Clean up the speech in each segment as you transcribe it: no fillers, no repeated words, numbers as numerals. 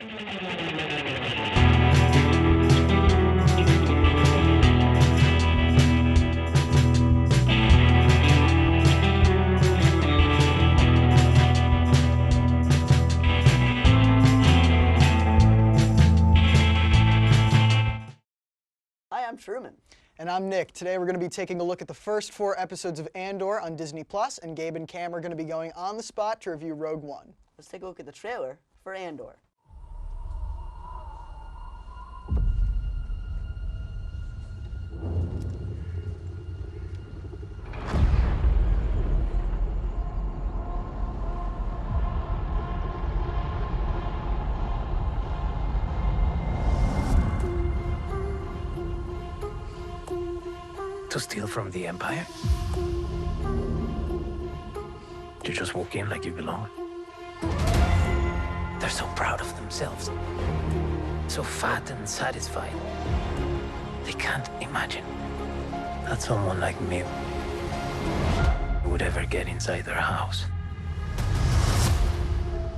Hi, I'm Truman. And I'm Nick. Today we're going to be taking a look at the first 4 episodes of Andor on Disney+, and Gabe and Cam are going to be going on the spot to review Rogue One. Let's take a look at the trailer for Andor. To steal from the Empire? To just walk in like you belong? They're so proud of themselves. So fat and satisfied. They can't imagine that someone like me would ever get inside their house.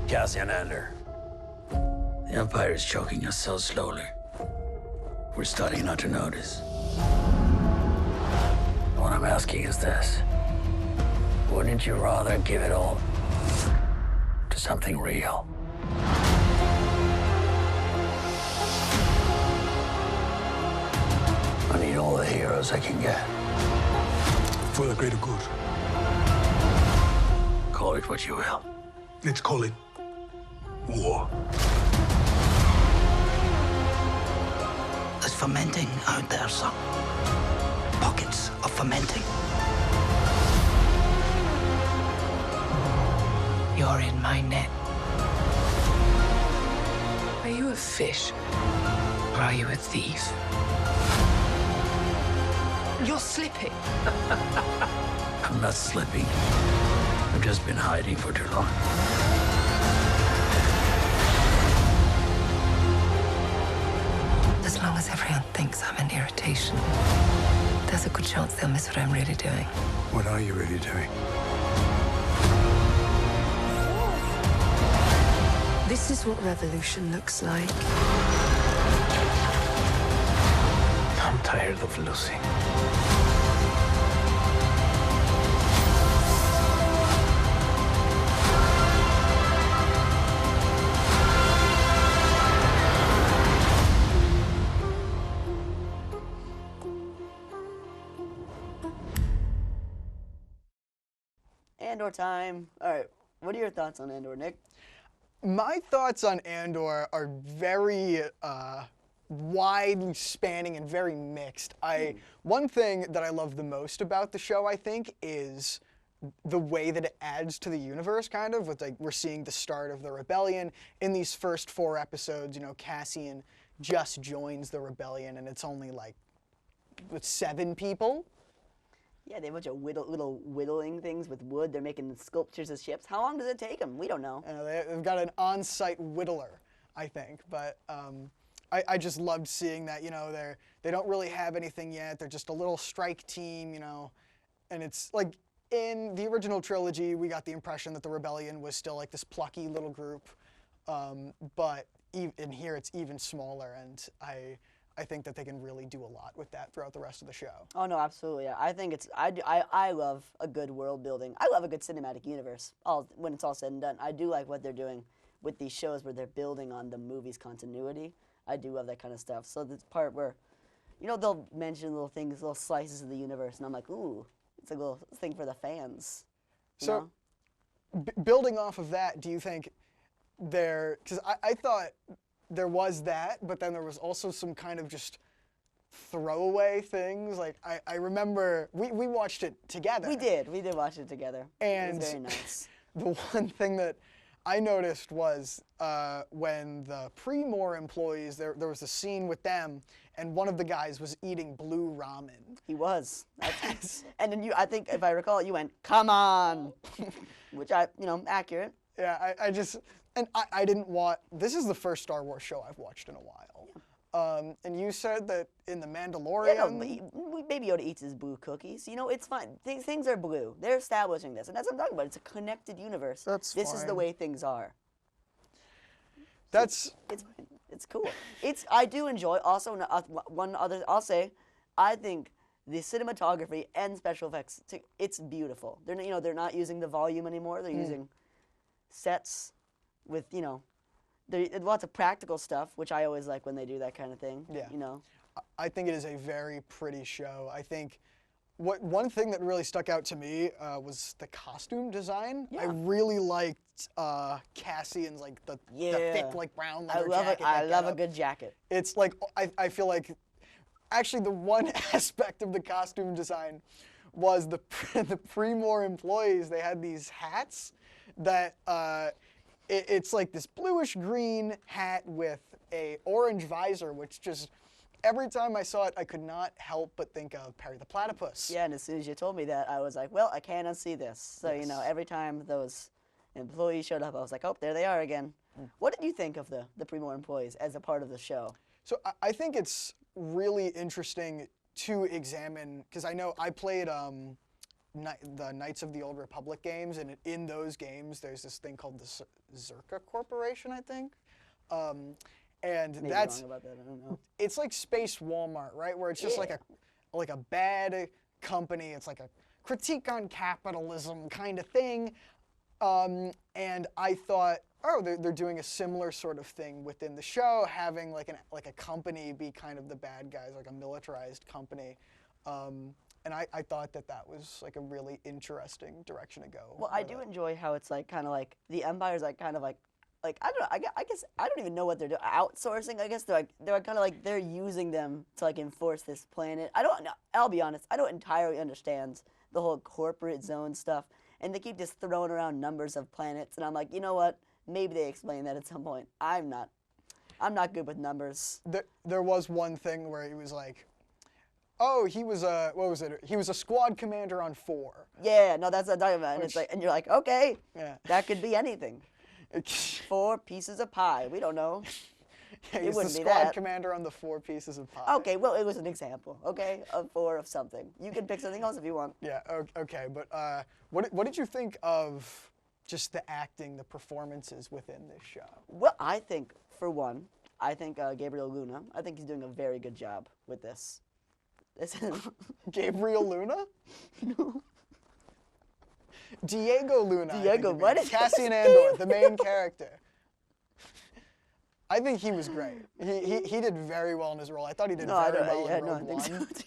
Cassian Andor. The Empire is choking us so slowly. We're starting not to notice. What I'm asking is this. Wouldn't you rather give it all to something real? I need all the heroes I can get. For the greater good. Call it what you will. Let's call it war. There's fermenting out there, son. Pockets of fermenting. You're in my net. Are you a fish? Or are you a thief? You're slipping. I'm not slipping. I've just been hiding for too long. As long as everyone thinks I'm an irritation, there's a good chance they'll miss what I'm really doing. What are you really doing? This is what revolution looks like. I'm tired of losing. Andor time. All right, what are your thoughts on Andor, Nick? My thoughts on Andor are very widely spanning and very mixed. One thing that I love the most about the show, I think, is the way that it adds to the universe, kind of, with, like, we're seeing the start of the rebellion. In these first 4 episodes, you know, Cassian just joins the rebellion, and it's only, like, with 7 people. Yeah, they have a bunch of little whittling things with wood. They're making sculptures of ships. How long does it take them? We don't know. They've got an on-site whittler, I think, but I just loved seeing that. You know, they don't really have anything yet. They're just a little strike team, you know, and it's like in the original trilogy, we got the impression that the rebellion was still like this plucky little group, but in here it's even smaller, and I think that they can really do a lot with that throughout the rest of the show. Oh no, absolutely. Yeah. I think I love a good world building. I love a good cinematic universe. When it's all said and done, I do like what they're doing with these shows where they're building on the movie's continuity. I do love that kind of stuff. So this part where, you know, they'll mention little things, little slices of the universe, and I'm like, ooh, it's a little thing for the fans. So, building off of that, do you think because I thought there was that, but then there was also some kind of just throwaway things. Like, I remember we watched it together. We did watch it together. And it was very nice. The one thing that I noticed was when the Pre-More employees, there was a scene with them, and one of the guys was eating blue ramen. He was. And then I think, if I recall, you went, "Come on," which accurate. Yeah, I didn't want, this is the first Star Wars show I've watched in a while. Yeah. And you said that in The Mandalorian... Yeah, no, Baby Yoda eats his blue cookies. You know, it's fine. Things are blue. They're establishing this, and that's what I'm talking about. It's a connected universe. This is the way things are. It's cool. I do enjoy. Also, one other I'll say, I think the cinematography and special effects, it's beautiful. They're not using the volume anymore. They're using sets with lots of practical stuff, which I always like when they do that kind of thing. Yeah. You know. I think it is a very pretty show. I think one thing that really stuck out to me was the costume design. Yeah. I really liked Cassian's the thick brown leather jacket. I love a good jacket. It's like I feel like actually the one aspect of the costume design was the Premor employees. They had these hats that it's like this bluish green hat with a orange visor, which just every time I saw it, I could not help but think of Perry the Platypus. Yeah, and as soon as you told me that, I was like, well, I can't unsee this. So, every time those employees showed up, I was like, oh, there they are again. What did you think of the Premor employees as a part of the show? So I think it's really interesting to examine, because I know I played the Knights of the Old Republic games, and in those games, there's this thing called the Zerka Corporation, I think. And Maybe that's wrong about that. I don't know. It's like Space Walmart, right? Where it's just like a bad company. It's like a critique on capitalism kind of thing. And I thought, oh, they're doing a similar sort of thing within the show, having like a company be kind of the bad guys, like a militarized company. And I thought that was like a really interesting direction to go. Well, I do enjoy how it's like kind of like the Empire's like kind of like I don't know. I guess I don't even know what they're doing. Outsourcing, I guess they're kind of like they're using them to like enforce this planet. I don't know. I'll be honest. I don't entirely understand the whole corporate zone stuff, and they keep just throwing around numbers of planets, and I'm like, you know what? Maybe they explain that at some point. I'm not good with numbers. There was one thing where he was like, oh, he was what was it? He was a squad commander on 4. Yeah, no, that's what I'm talking about. And it's like, and you're like, okay, Yeah. that could be anything. 4 pieces of pie. We don't know. Yeah, It he's the wouldn't be squad that. commander on the 4 pieces of pie. Okay, well, it was an example. Okay, of 4 of something. You can pick something else if you want. Yeah. Okay. But what did you think of just the acting, the performances within this show? Well, I think for one, Gabriel Luna. I think he's doing a very good job with this. Gabriel Luna? No. Diego Luna. Diego, what is Cassian Andor, the main character. I think he was great. He did very well in his role. I thought he did very well in Rogue I think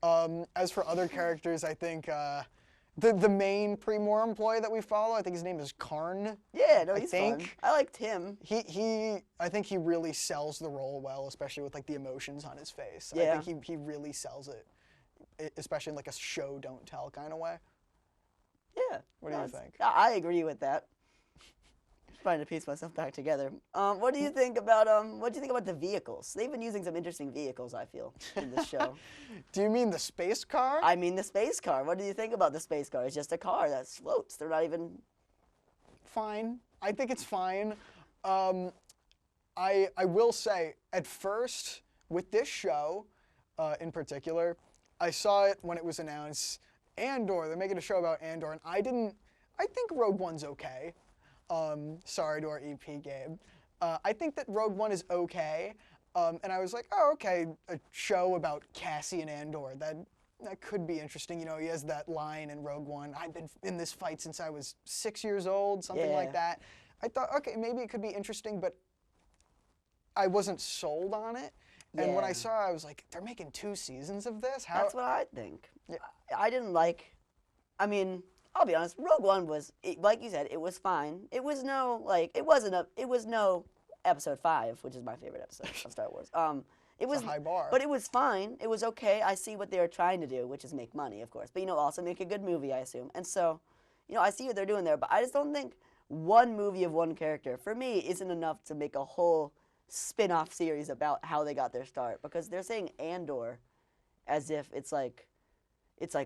One. As for other characters, I think the main Premor employee that we follow, I think his name is Karn. Yeah, no, he's fun. I liked him. I think he really sells the role well, especially with like the emotions on his face. Yeah. I think he really sells it, especially in like a show don't tell kind of way. Yeah. What do you think? I agree with that. Trying to piece myself back together. What do you think about the vehicles? They've been using some interesting vehicles, I feel, in this show. Do you mean the space car? I mean the space car. What do you think about the space car? It's just a car that floats. They're not even... Fine. I think it's fine. I will say, at first, with this show in particular, I saw it when it was announced. Andor, they're making a show about Andor, and I think Rogue One's okay. Sorry to our EP, Gabe. I think that Rogue One is okay. And I was like, oh, okay, a show about Cassian Andor. That could be interesting. You know, he has that line in Rogue One, I've been in this fight since I was 6 years old, something like that. I thought, okay, maybe it could be interesting, but I wasn't sold on it. And when I saw it, I was like, they're making 2 seasons of this? That's what I think. Yeah. I didn't like... I mean... I'll be honest. Rogue One was, like you said, it was fine. It was no Episode 5, which is my favorite episode of Star Wars. It was a high bar. But it was fine. It was okay. I see what they were trying to do, which is make money, of course. But also make a good movie, I assume. And so, I see what they're doing there. But I just don't think one movie of one character for me isn't enough to make a whole spin-off series about how they got their start. Because they're saying Andor, as if it's like,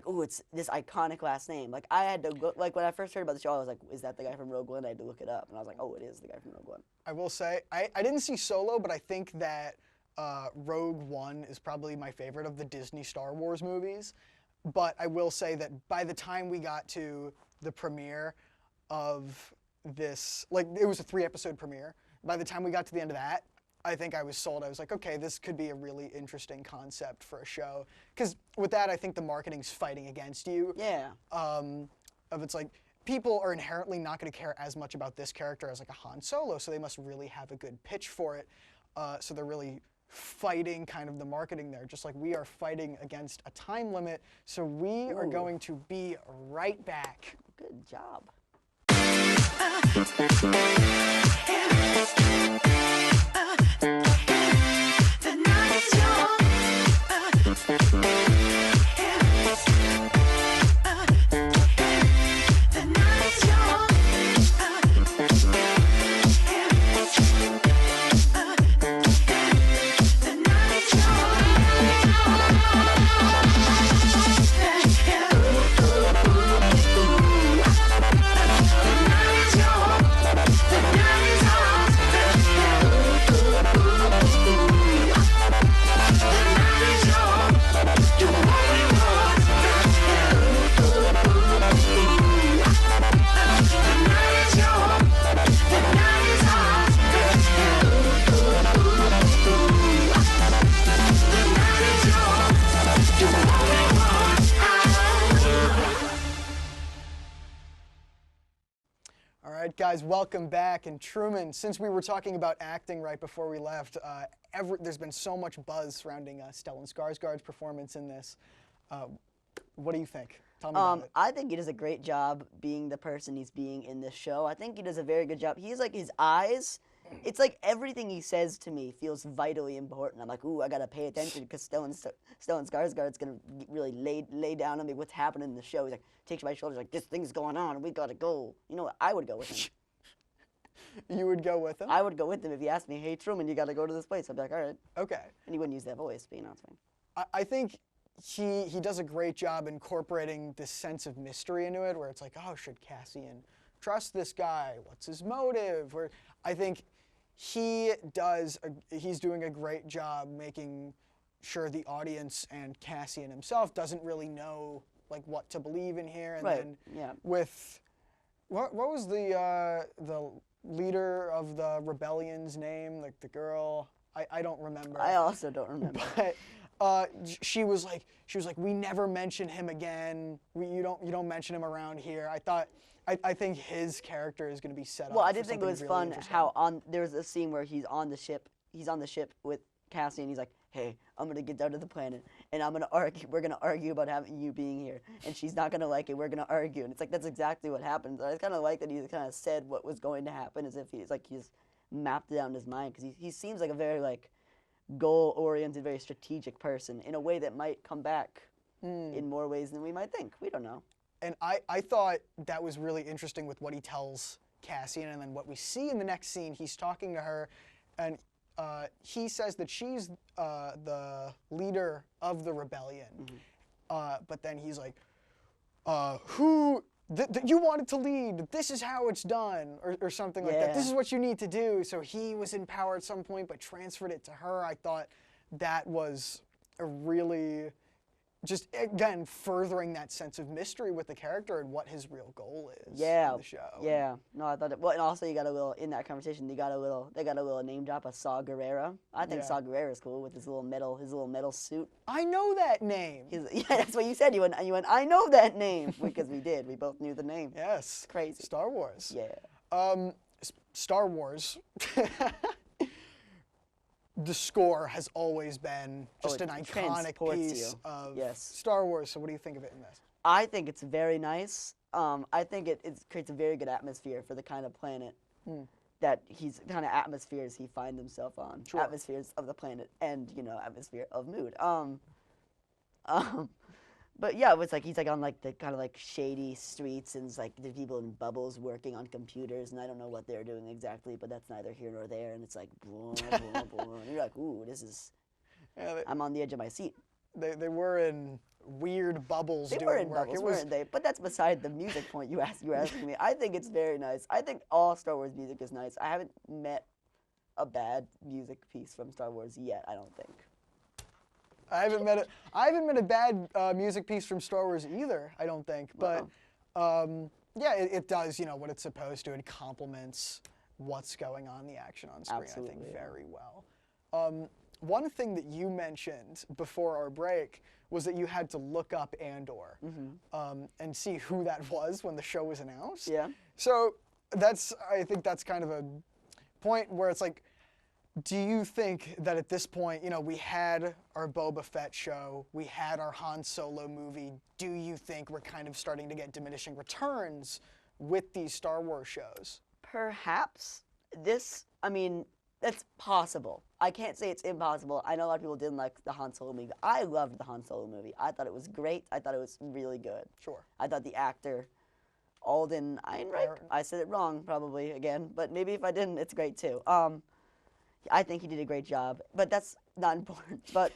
oh, it's this iconic last name. Like, I had to go, like, when I first heard about the show, I was like, is that the guy from Rogue One? I had to look it up. And I was like, oh, it is the guy from Rogue One. I will say, I didn't see Solo, but I think that Rogue One is probably my favorite of the Disney Star Wars movies. But I will say that by the time we got to the premiere of this, like, it was a 3-episode premiere. By the time we got to the end of that, I think I was sold. I was like, okay, this could be a really interesting concept for a show. Because with that, I think the marketing's fighting against you. Yeah. Of it's like, people are inherently not going to care as much about this character as like a Han Solo, so they must really have a good pitch for it. So they're really fighting kind of the marketing there, just like we are fighting against a time limit. So we are going to be right back. Good job. All right, guys, welcome back. And Truman, since we were talking about acting right before we left, there's been so much buzz surrounding Stellan Skarsgård's performance in this. What do you think? Tell me about it. I think he does a great job being the person he's being in this show. I think he does a very good job. He's like, his eyes, it's like everything he says to me feels vitally important. I'm like, ooh, I gotta pay attention because Stellan Skarsgård's gonna really lay down on me what's happening in the show. He's like, takes my shoulders like, this thing's going on, we gotta go. You know what? I would go with him. You would go with him? I would go with him if he asked me, hey, Truman, you gotta go to this place. I'd be like, all right. Okay. And he wouldn't use that voice, but you know, it's fine. I think he does a great job incorporating this sense of mystery into it, where it's like, oh, should Cassian trust this guy? What's his motive? Where I think he's doing a great job making sure the audience and Cassian himself doesn't really know like what to believe in here. And Right, then yeah. with what was the leader of the rebellion's name? Like the girl, I don't remember. I also don't remember. But she was like, we never mention him again. You don't mention him around here. I think his character is going to be set up. Well, I for did think it something was really fun interesting. how there's a scene where he's on the ship with Cassie, and he's like, hey, I'm gonna get down to the planet, and we're gonna argue about having you being here, and she's not gonna like it, we're gonna argue, and it's like, that's exactly what happens. I kind of like that he kind of said what was going to happen, as if he's mapped it out in his mind, because he seems like a very like goal-oriented, very strategic person in a way that might come back in more ways than we might think. We don't know. And I thought that was really interesting with what he tells Cassian, and then what we see in the next scene, he's talking to her, and he says that she's the leader of the rebellion. But then he's like, you wanted to lead, this is how it's done, or something like that. This is what you need to do. So he was in power at some point, but transferred it to her. I thought that was a really, just again, furthering that sense of mystery with the character and what his real goal is in the show. Yeah. No, I thought it, well, and also you got a little, in that conversation, they got a little name drop of Saw Gerrera. I think Saw Gerrera's cool with his little metal suit. I know that name. Yeah, that's what you said. You went, I know that name, because we did. We both knew the name. Yes. It's crazy. Star Wars. Yeah. Star Wars. The score has always been just an iconic piece of Star Wars. So what do you think of it in this? I think it's very nice. I think it creates a very good atmosphere for the kind of planet that kind of atmospheres he finds himself on. Sure. Atmospheres of the planet and, atmosphere of mood. But yeah, it's like he's like on like the kind of like shady streets, and it's like the people in bubbles working on computers, and I don't know what they're doing exactly, but that's neither here nor there. And it's like, blah, blah, blah, and you're like, ooh, this is. Yeah, I'm on the edge of my seat. They were in weird bubbles. They were in bubbles, weren't they? But that's beside the music point you were asking me. I think it's very nice. I think all Star Wars music is nice. I haven't met a bad music piece from Star Wars yet. I don't think. I haven't met a bad music piece from Star Wars either. I don't think, but Yeah, it does, what it's supposed to. It complements what's going on, the action on screen, I Absolutely, think, yeah. very well. One thing that you mentioned before our break was that you had to look up Andor and see who that was when the show was announced. Yeah. So I think that's kind of a point where it's like, do you think that at this point, we had our Boba Fett show, we had our Han Solo movie, do you think we're kind of starting to get diminishing returns with these Star Wars shows? Perhaps that's possible. I can't say it's impossible. I know a lot of people didn't like the Han Solo movie. I loved the Han Solo movie. I thought it was great. I thought it was really good. Sure. I thought the actor, Alden Ehrenreich, I said it wrong probably again, but maybe if I didn't, it's great too. I think he did a great job, but that's not important. But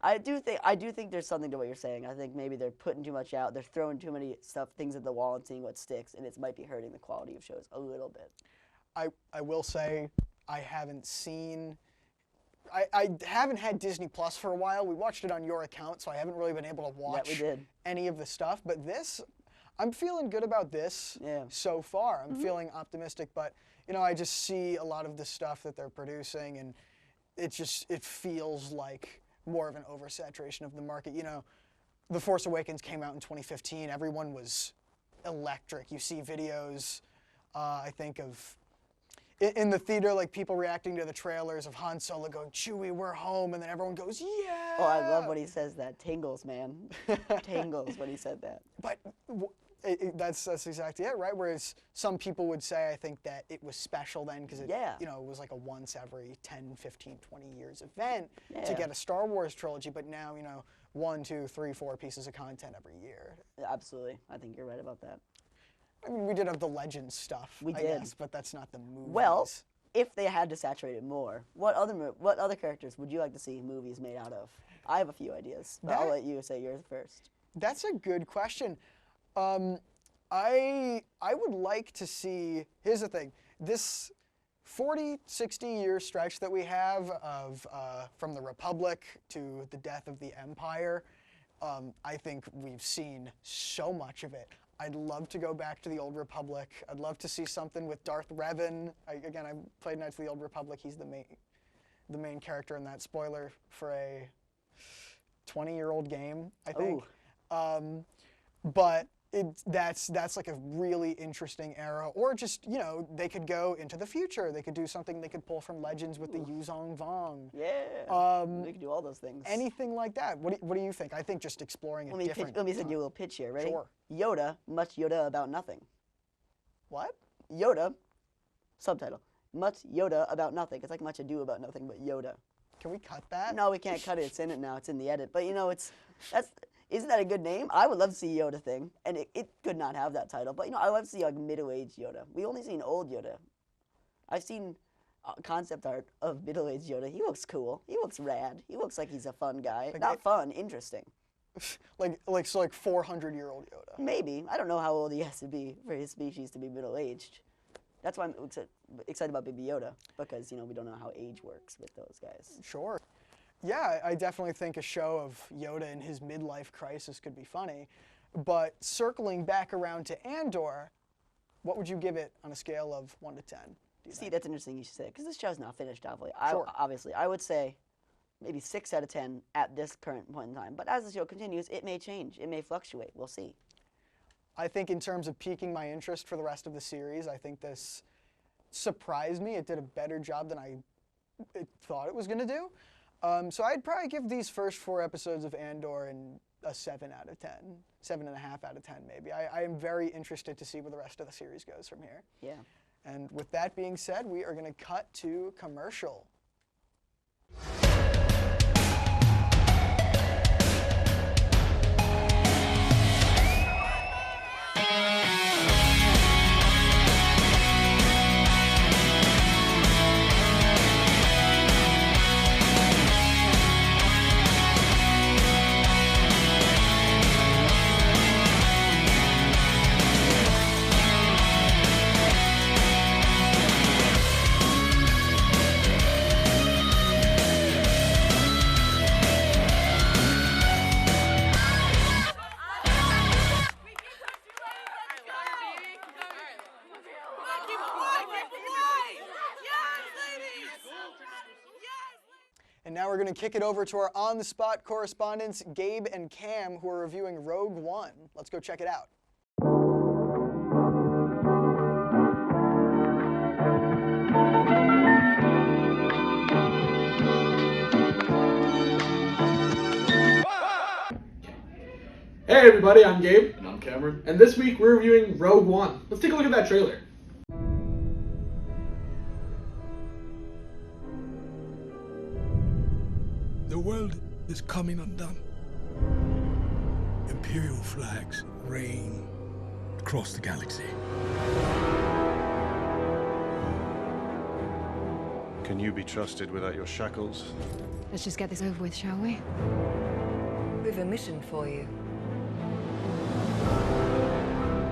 I do think there's something to what you're saying. I think maybe they're putting too much out. They're throwing too many things at the wall and seeing what sticks, and it might be hurting the quality of shows a little bit. I will say I haven't seen. I haven't had Disney Plus for a while. We watched it on your account, so I haven't really been able to watch any of the stuff. But I'm feeling good about this so far. I'm feeling optimistic, but I just see a lot of the stuff that they're producing, and it feels like more of an oversaturation of the market. The Force Awakens came out in 2015. Everyone was electric. You see videos, I think, of in the theater, like people reacting to the trailers of Han Solo going, "Chewie, we're home," and then everyone goes, "Yeah!" Oh, I love when he says that. Tingles, man. Tingles when he said that. But that's exactly it, right? Whereas some people would say, I think, that it was special then because it was like a once every 10, 15, 20 years event to get a Star Wars trilogy. But now, 1, 2, 3, 4 pieces of content every year. Absolutely. I think you're right about that. I mean, we did have the Legends stuff, I guess, but that's not the movies. Well, if they had to saturate it more, what other characters would you like to see movies made out of? I have a few ideas, but I'll let you say yours first. That's a good question. I would like to see, here's the thing, this 40, 60-year stretch that we have of from the Republic to the death of the Empire, I think we've seen so much of it. I'd love to go back to the Old Republic. I'd love to see something with Darth Revan. I played Knights of the Old Republic. He's the main character in that. Spoiler for a 20-year-old game, I think. But that's like a really interesting era. Or just, they could go into the future. They could do something they could pull from Legends with the Yuzong Vong. Yeah, they could do all those things. Anything like that. What do you think? I think just exploring it different. Let me send you a little pitch here, ready? Sure. Yoda, much Yoda about nothing. What? Yoda, subtitle, much Yoda about nothing. It's like much ado about nothing, but Yoda. Can we cut that? No, we can't cut it. It's in it now. It's in the edit. But isn't that a good name? I would love to see Yoda thing, and it could not have that title. But I love to see like middle-aged Yoda. We only seen old Yoda. I've seen concept art of middle-aged Yoda. He looks cool. He looks rad. He looks like he's a fun guy. Not fun, interesting. like 400-year-old Yoda. Maybe. I don't know how old he has to be for his species to be middle-aged. That's why I'm excited about Baby Yoda, because we don't know how age works with those guys. Sure. Yeah, I definitely think a show of Yoda in his midlife crisis could be funny. But circling back around to Andor, what would you give it on a scale of 1 to 10? See, that's interesting you should say, because this show's not finished, obviously. Sure. Obviously, I would say maybe 6 out of 10 at this current point in time. But as the show continues, it may change. It may fluctuate. We'll see. I think in terms of piquing my interest for the rest of the series, I think this surprised me. It did a better job than I thought it was going to do. So I'd probably give these first 4 episodes of Andor a 7 out of 10, 7.5 out of 10 maybe. I am very interested to see where the rest of the series goes from here. Yeah. And with that being said, we are going to cut to commercial. And now we're going to kick it over to our on-the-spot correspondents, Gabe and Cam, who are reviewing Rogue One. Let's go check it out. Hey everybody, I'm Gabe. And I'm Cameron. And this week we're reviewing Rogue One. Let's take a look at that trailer. The world is coming undone. Imperial flags reign across the galaxy. Can you be trusted without your shackles? Let's just get this over with, shall we? We've a mission for you.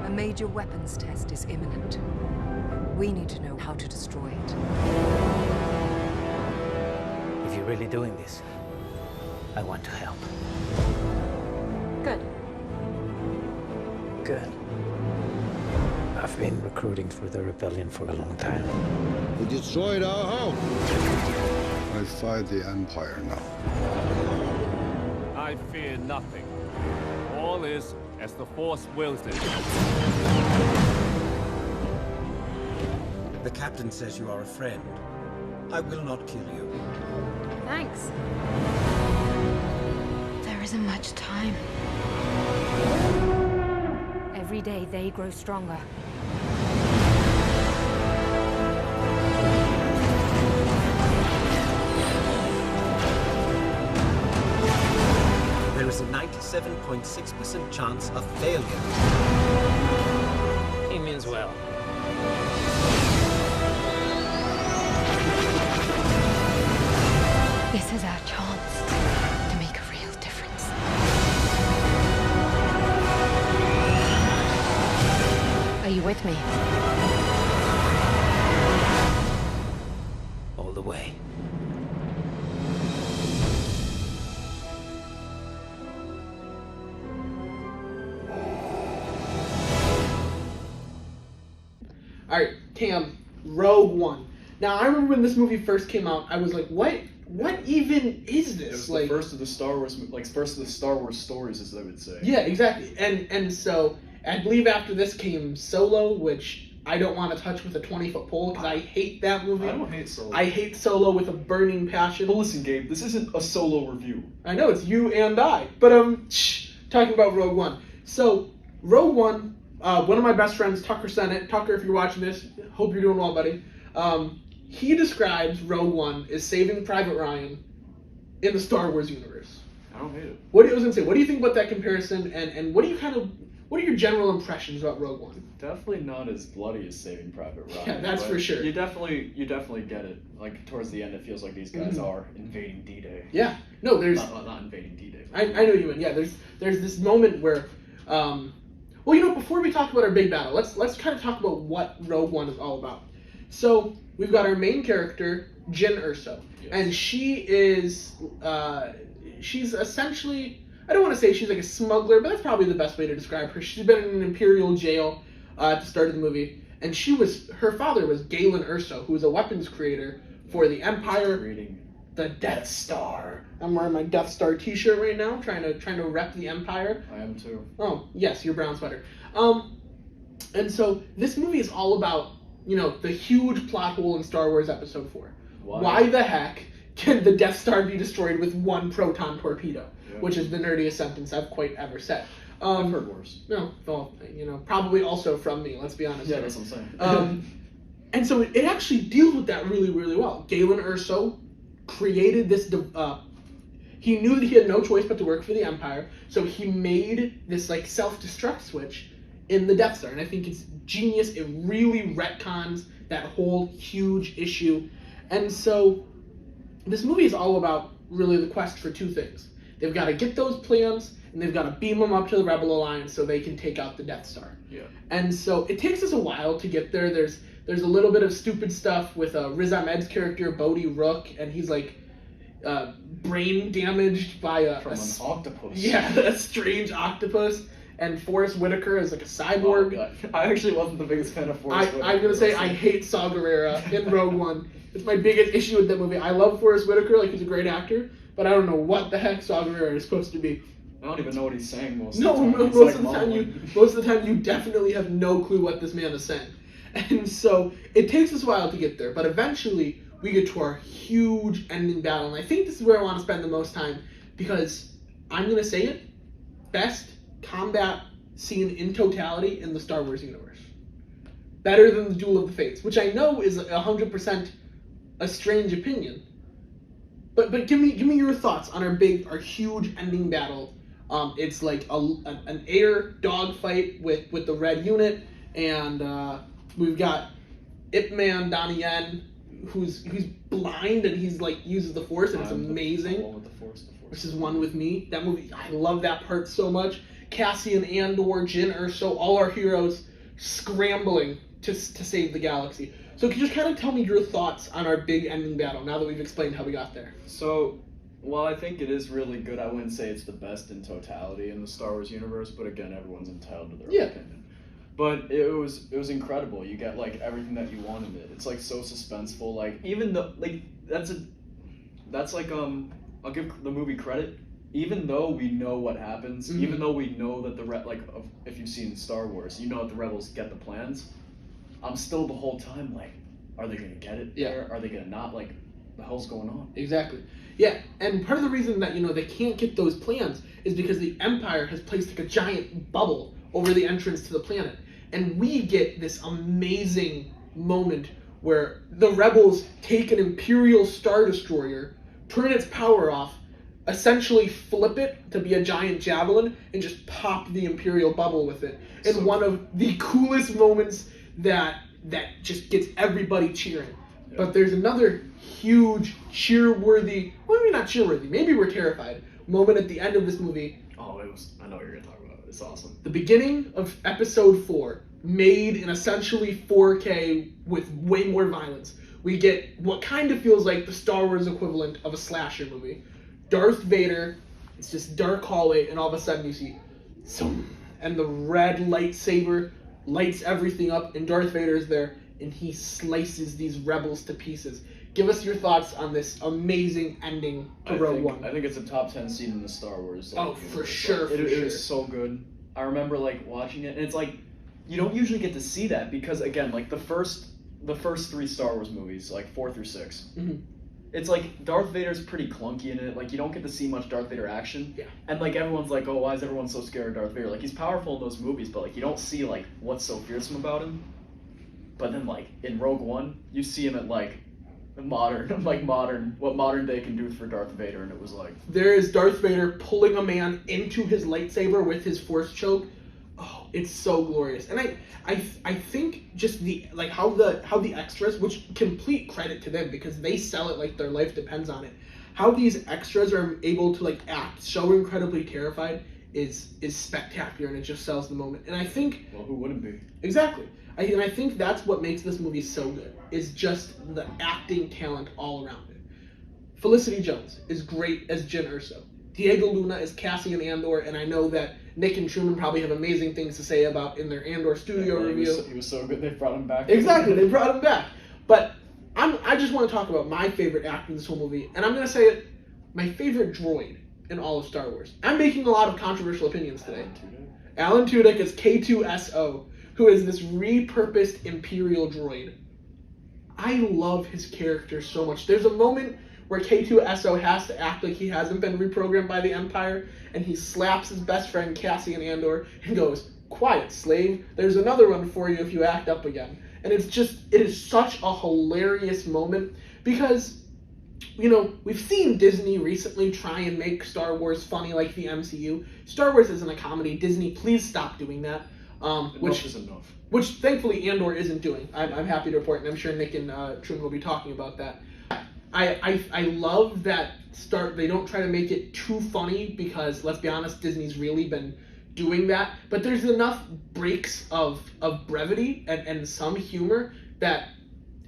A major weapons test is imminent. We need to know how to destroy it. If you're really doing this, I want to help. Good. Good. I've been recruiting for the rebellion for a long time. We destroyed our home. I fight the Empire now. I fear nothing. All is as the Force wills it. The captain says you are a friend. I will not kill you. Thanks. There isn't much time. Every day they grow stronger. There is a 97.6% chance of failure. He means well. This is our chance to make a real difference. Are you with me? All the way. Alright, Cam, Rogue One. Now, I remember when this movie first came out, I was like, what even is this? It was like, the first of the Star Wars, first of the Star Wars stories, as they would say. yeah, exactly. And so, I believe after this came Solo, which I don't want to touch with a 20-foot pole, because I hate that movie. I don't hate Solo. I hate Solo with a burning passion. But listen, Gabe, this isn't a Solo review. I know, it's you and I. But, talking about Rogue One. So, Rogue One, one of my best friends, Tucker Sennett. Tucker, if you're watching this, hope you're doing well, buddy. He describes Rogue One as Saving Private Ryan in the Star Wars universe. I don't hate it. What do you think about that comparison, and what are your general impressions about Rogue One? Definitely not as bloody as Saving Private Ryan. Yeah, that's but for sure. You definitely get it. Like, towards the end, it feels like these guys are invading D-Day. Yeah. No, there's... Not invading D-Day. I know what you mean. Yeah, there's this moment where... well, before we talk about our big battle, let's kind of talk about what Rogue One is all about. So, we've got our main character, Jyn Erso. Yes. And she is... she's essentially... I don't want to say she's like a smuggler, but that's probably the best way to describe her. She's been in an Imperial jail at the start of the movie, and her father was Galen Erso, who was a weapons creator for the Empire, Creating the Death Star. I'm wearing my Death Star T-shirt right now, trying to rep the Empire. I am too. Oh yes, your brown sweater. And so this movie is all about the huge plot hole in Star Wars Episode 4. Why the heck can the Death Star be destroyed with one proton torpedo? Which is the nerdiest sentence I've quite ever said. I've heard worse. No, well, probably also from me, let's be honest. Yeah, that's what I'm saying. And so it actually deals with that really, really well. Galen Erso created this, he knew that he had no choice but to work for the Empire, so he made this self-destruct switch in the Death Star, and I think it's genius. It really retcons that whole huge issue. And so this movie is all about really the quest for two things. They've got to get those plans, and they've got to beam them up to the Rebel Alliance so they can take out the Death Star. Yeah. And so it takes us a while to get there. There's a little bit of stupid stuff with Riz Ahmed's character, Bodhi Rook, and he's brain damaged by an octopus. Yeah, a strange octopus. And Forrest Whitaker is like a cyborg. Oh, God. I actually wasn't the biggest fan of Forrest Whitaker. I'm going to say I hate Saw Gerrera in Rogue One. It's my biggest issue with that movie. I love Forrest Whitaker, like he's a great actor, but I don't know what the heck Saw Gerrera is supposed to be. I don't even know what he's saying most of No, the time. most of the time you definitely have no clue what this man is saying. And so it takes us a while to get there, but eventually we get to our huge ending battle. And I think this is where I want to spend the most time because I'm going to say it, best combat scene in totality in the Star Wars universe. Better than the Duel of the Fates, which I know is 100% a strange opinion. But give me your thoughts on our huge ending battle. It's like an air dogfight with the red unit, and we've got Ip Man Donnie Yen, who's blind and he's like uses the Force and it's amazing. One with the Force. Which is One with Me. That movie, I love that part so much. Cassian Andor, Jyn Erso, all our heroes scrambling to save the galaxy. So could you just kind of tell me your thoughts on our big ending battle now that we've explained how we got there? So, well, I think it is really good. I wouldn't say it's the best in totality in the Star Wars universe, but again, everyone's entitled to their own opinion. But it was incredible. You get like everything that you want in it. It's like so suspenseful. Like even though like that's like I'll give the movie credit. Even though we know what happens, even though we know that if you've seen Star Wars, you know that the rebels get the plans. I'm still the whole time like, are they gonna get it there? Are they gonna not? Like, the hell's going on? Exactly. Yeah, and part of the reason that they can't get those plans is because the Empire has placed like a giant bubble over the entrance to the planet, and we get this amazing moment where the rebels take an Imperial Star Destroyer, turn its power off, essentially flip it to be a giant javelin, and just pop the Imperial bubble with it. In one of the coolest moments that just gets everybody cheering. Yeah. But there's another huge cheer-worthy, well, maybe not cheer-worthy, maybe we're terrified, moment at the end of this movie. Oh, I know what you're going to talk about. It's awesome. The beginning of episode 4, made in essentially 4K with way more violence. We get what kind of feels like the Star Wars equivalent of a slasher movie. Darth Vader, it's just dark hallway, and all of a sudden you see, zoom, and the red lightsaber lights everything up, and Darth Vader is there, and he slices these rebels to pieces. Give us your thoughts on this amazing ending to Rogue One. I think it's a top 10 scene in the Star Wars. For sure. It is so good. I remember like watching it, and it's like you don't usually get to see that because again, like the first 3 Star Wars movies, like 4 through 6. It's like Darth Vader's pretty clunky in it. Like you don't get to see much Darth Vader action. Yeah. And like everyone's like, oh, why is everyone so scared of Darth Vader? Like he's powerful in those movies, but like you don't see like what's so fearsome about him. But then like in Rogue One, you see him at like what modern day can do for Darth Vader, and it was like there is Darth Vader pulling a man into his lightsaber with his Force choke. Oh, it's so glorious. And I think just the like how the extras, which complete credit to them because they sell it like their life depends on it. How these extras are able to like act so incredibly terrified is spectacular, and it just sells the moment. And I think, well, who wouldn't be? Exactly. And I think that's what makes this movie so good, is just the acting talent all around it. Felicity Jones is great as Jyn Erso. Diego Luna is Cassian Andor, and I know that Nick and Truman probably have amazing things to say about in their Andor studio review. He was so good, they brought him back. Exactly, they brought him back. But I just want to talk about my favorite actor in this whole movie, and I'm going to say it, my favorite droid in all of Star Wars. I'm making a lot of controversial opinions today. Alan Tudyk is K2SO, who is this repurposed Imperial droid. I love his character so much. There's a moment where K2SO has to act like he hasn't been reprogrammed by the Empire, and he slaps his best friend Cassian Andor and goes, "Quiet, slave. There's another one for you if you act up again." And it is such a hilarious moment because, we've seen Disney recently try and make Star Wars funny like the MCU. Star Wars isn't a comedy. Disney, please stop doing that. Enough is enough. Which thankfully Andor isn't doing. I'm happy to report, and I'm sure Nick and Truman will be talking about that. I love that they don't try to make it too funny because, let's be honest, Disney's really been doing that. But there's enough breaks of brevity and some humor that,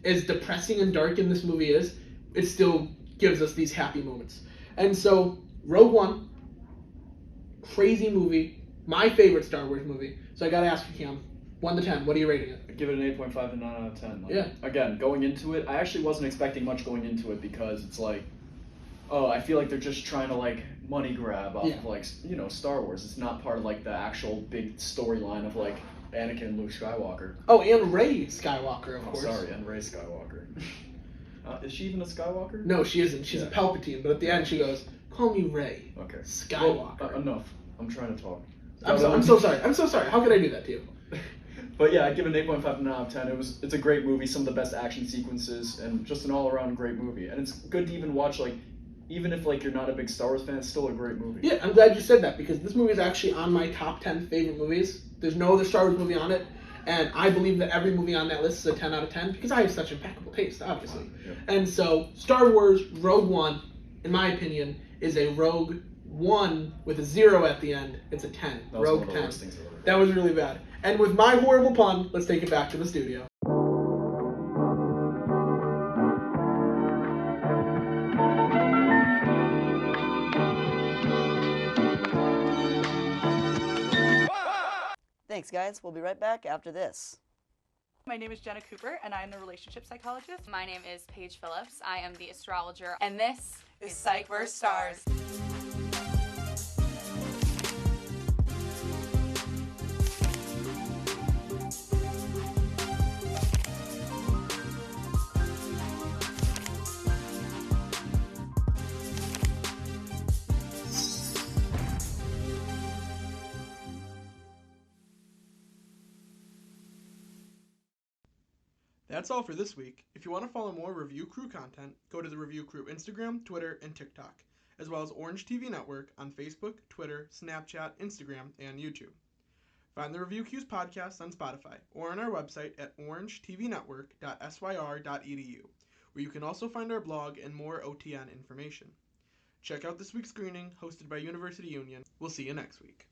as depressing and dark in this movie is, it still gives us these happy moments. And so, Rogue One, crazy movie, my favorite Star Wars movie. So I gotta ask you, Cam, 1 to 10, what are you rating it? I give it an 8.5 to 9 out of 10. Like, Yeah. Again, going into it, I actually wasn't expecting much going into it because it's like, oh, I feel like they're just trying to like money grab off of like, you know, Star Wars. It's not part of like the actual big storyline of like Anakin and Luke Skywalker. Oh, and Rey Skywalker, of course. Sorry, and Rey Skywalker. Is she even a Skywalker? No, she isn't. She's a Palpatine, but at the end she goes, "Call me Rey." Okay. Skywalker. Well, enough. I'm trying to talk. I'm so sorry. I'm so sorry. How could I do that to you? But yeah, I give it an 8.5 to 9 out of 10. It's a great movie, some of the best action sequences, and just an all-around great movie. And it's good to even watch, like, even if like you're not a big Star Wars fan, it's still a great movie. Yeah, I'm glad you said that because this movie is actually on my top 10 favorite movies. There's no other Star Wars movie on it, and I believe that every movie on that list is a 10 out of 10 because I have such impeccable taste, obviously. Yeah. And so, Star Wars Rogue One, in my opinion, is a Rogue One with a 0 at the end. It's a 10. That was Rogue one of the 10. worst things I've ever heard. That was really bad. And with my horrible pun, let's take it back to the studio. Thanks, guys. We'll be right back after this. My name is Jenna Cooper, and I am the relationship psychologist. My name is Paige Phillips. I am the astrologer, and this is Psych vs. Stars. That's all for this week. If you want to follow more Review Crew content, go to the Review Crew Instagram, Twitter, and TikTok, as well as Orange TV Network on Facebook, Twitter, Snapchat, Instagram, and YouTube. Find the Review Q's podcast on Spotify or on our website at orangetvnetwork.syr.edu, where you can also find our blog and more OTN information. Check out this week's screening hosted by University Union. We'll see you next week.